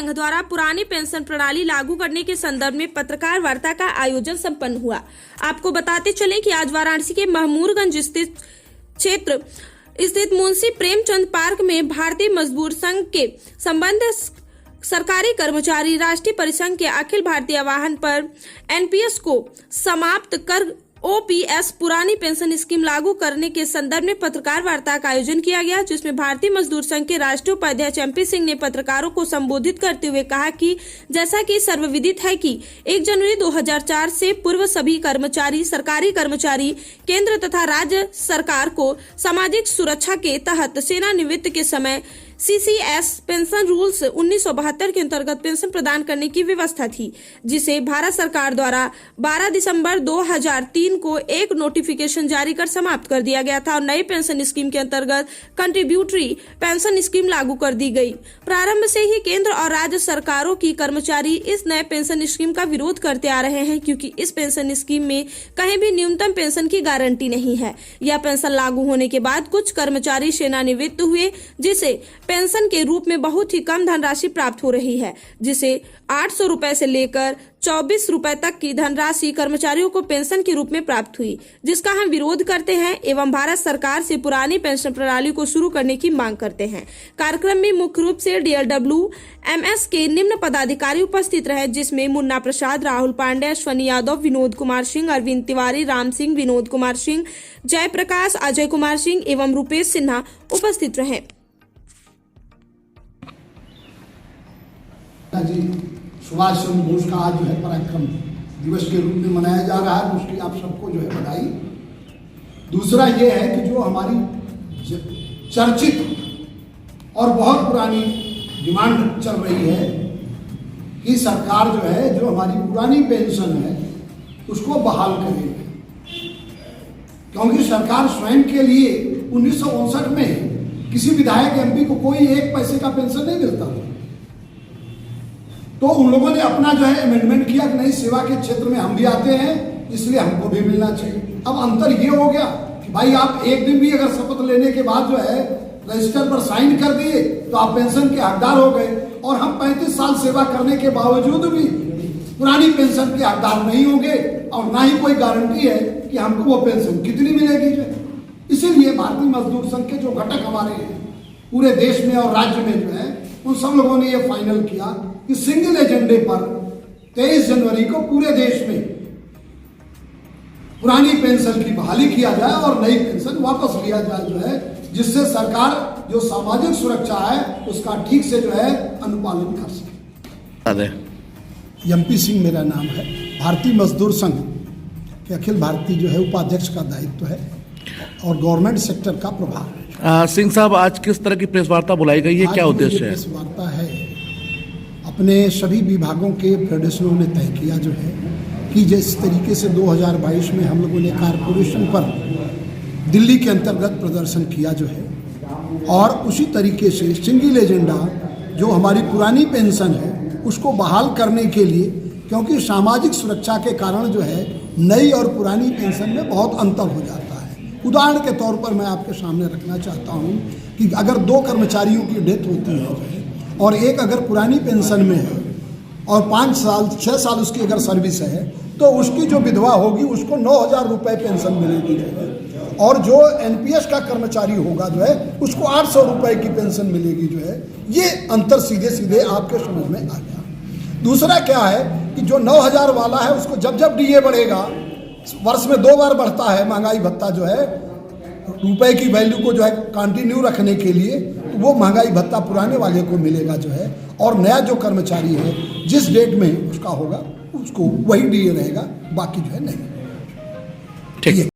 संघ द्वारा पुरानी पेंशन प्रणाली लागू करने के संदर्भ में पत्रकार वार्ता का आयोजन संपन्न हुआ। आपको बताते चले कि आज वाराणसी के महमूरगंज स्थित क्षेत्र स्थित मुंशी प्रेमचंद पार्क में भारतीय मजदूर संघ के संबंध सरकारी कर्मचारी राष्ट्रीय परिसंघ के अखिल भारतीय आह्वान पर एनपीएस को समाप्त कर ओपीएस पुरानी पेंशन स्कीम लागू करने के संदर्भ में पत्रकार वार्ता का आयोजन किया गया, जिसमें भारतीय मजदूर संघ के राष्ट्रीय उपाध्यक्ष एमपी सिंह ने पत्रकारों को संबोधित करते हुए कहा कि जैसा कि सर्वविदित है कि 1 जनवरी 2004 से पूर्व सभी कर्मचारी सरकारी कर्मचारी केंद्र तथा राज्य सरकार को सामाजिक सुरक्षा के तहत सेवानिवृत्ति के समय सीसीएस पेंशन रूल्स 1972 के अंतर्गत पेंशन प्रदान करने की व्यवस्था थी, जिसे भारत सरकार द्वारा 12 दिसंबर 2003 को एक नोटिफिकेशन जारी कर समाप्त कर दिया गया था और नई पेंशन स्कीम के अंतर्गत कंट्रीब्यूटरी पेंशन स्कीम लागू कर दी गई। प्रारंभ से ही केंद्र और राज्य सरकारों की कर्मचारी इस नए पेंशन स्कीम का विरोध करते आ रहे हैं, क्योंकि इस पेंशन स्कीम में कहीं भी न्यूनतम पेंशन की गारंटी नहीं है। यह पेंशन लागू होने के बाद कुछ कर्मचारी सेवानिवृत्त हुए, जिसे पेंशन के रूप में बहुत ही कम धनराशि प्राप्त हो रही है, जिसे 800 रुपए से लेकर 24 रुपए तक की धनराशि कर्मचारियों को पेंशन के रूप में प्राप्त हुई, जिसका हम विरोध करते हैं एवं भारत सरकार से पुरानी पेंशन प्रणाली को शुरू करने की मांग करते हैं। कार्यक्रम में मुख्य रूप से DLWMS के निम्न पदाधिकारी उपस्थित रहे, जिसमें मुन्ना प्रसाद, राहुल पांडे, अश्वनी यादव, विनोद कुमार सिंह, अरविंद तिवारी, राम सिंह, विनोद कुमार सिंह, जयप्रकाश, अजय कुमार सिंह एवं रूपेश सिन्हा उपस्थित रहे। जी सुभाष चंद्र बोस का आज जो है पराक्रम दिवस के रूप में मनाया जा रहा है, उसकी आप सबको जो है बधाई। दूसरा ये है कि जो हमारी चर्चित और बहुत पुरानी डिमांड चल रही है कि सरकार जो है जो हमारी पुरानी पेंशन है उसको बहाल करेगी, क्योंकि सरकार स्वयं के लिए 1959 में किसी विधायक एमपी को कोई 1 पैसे का पेंशन नहीं मिलता था, तो उन लोगों ने अपना जो है अमेंडमेंट किया कि नहीं, सेवा के क्षेत्र में हम भी आते हैं इसलिए हमको भी मिलना चाहिए। अब अंतर ये हो गया कि भाई आप एक दिन भी अगर शपथ लेने के बाद जो है रजिस्टर पर साइन कर दिए तो आप पेंशन के हकदार हो गए, और हम 35 साल सेवा करने के बावजूद भी पुरानी पेंशन के हकदार नहीं होंगे और ना ही कोई गारंटी है कि हमको वो पेंशन कितनी मिलेगी। जो इसीलिए भारतीय मजदूर संघ के जो घटक हमारे हैं पूरे देश में और राज्य में जो है उन सब लोगों ने ये फाइनल किया कि सिंगल एजेंडे पर 23 जनवरी को पूरे देश में पुरानी पेंशन की बहाली किया जाए और नई पेंशन वापस लिया जाए, जो है जिससे सरकार जो सामाजिक सुरक्षा है उसका ठीक से जो है अनुपालन कर सके। एमपी सिंह मेरा नाम है। भारतीय मजदूर संघ के अखिल भारतीय जो है उपाध्यक्ष का दायित्व है और गवर्नमेंट सेक्टर का प्रभार। सिंह साहब, आज किस तरह की प्रेस वार्ता बुलाई गई है, क्या उद्देश्य है? प्रेस वार्ता है, अपने सभी विभागों के फेडरेशनों ने तय किया जो है कि जिस तरीके से 2022 में हम लोगों ने कारपोरेशन पर दिल्ली के अंतर्गत प्रदर्शन किया जो है, और उसी तरीके से सिंगल एजेंडा जो हमारी पुरानी पेंशन है उसको बहाल करने के लिए, क्योंकि सामाजिक सुरक्षा के कारण जो है नई और पुरानी पेंशन में बहुत अंतर हो जाता है। उदाहरण के तौर पर मैं आपके सामने रखना चाहता हूँ कि अगर 2 कर्मचारियों की डेथ होती है और एक अगर पुरानी पेंशन में है और 5 साल 6 साल उसकी अगर सर्विस है तो उसकी जो विधवा होगी उसको 9,000 रुपये पेंशन मिलेगी जो है, और जो एनपीएस का कर्मचारी होगा जो है उसको 800 रुपये की पेंशन मिलेगी जो है। ये अंतर सीधे सीधे आपके समझ में आ गया। दूसरा क्या है कि जो 9,000 वाला है उसको जब जब डीए बढ़ेगा, वर्ष में 2 बार बढ़ता है महंगाई भत्ता जो है, रुपए की वैल्यू को जो है कंटिन्यू रखने के लिए, तो वो महंगाई भत्ता पुराने वाले को मिलेगा जो है, और नया जो कर्मचारी है जिस डेट में उसका होगा उसको वही डीए रहेगा, बाकी जो है नहीं। ठीक है।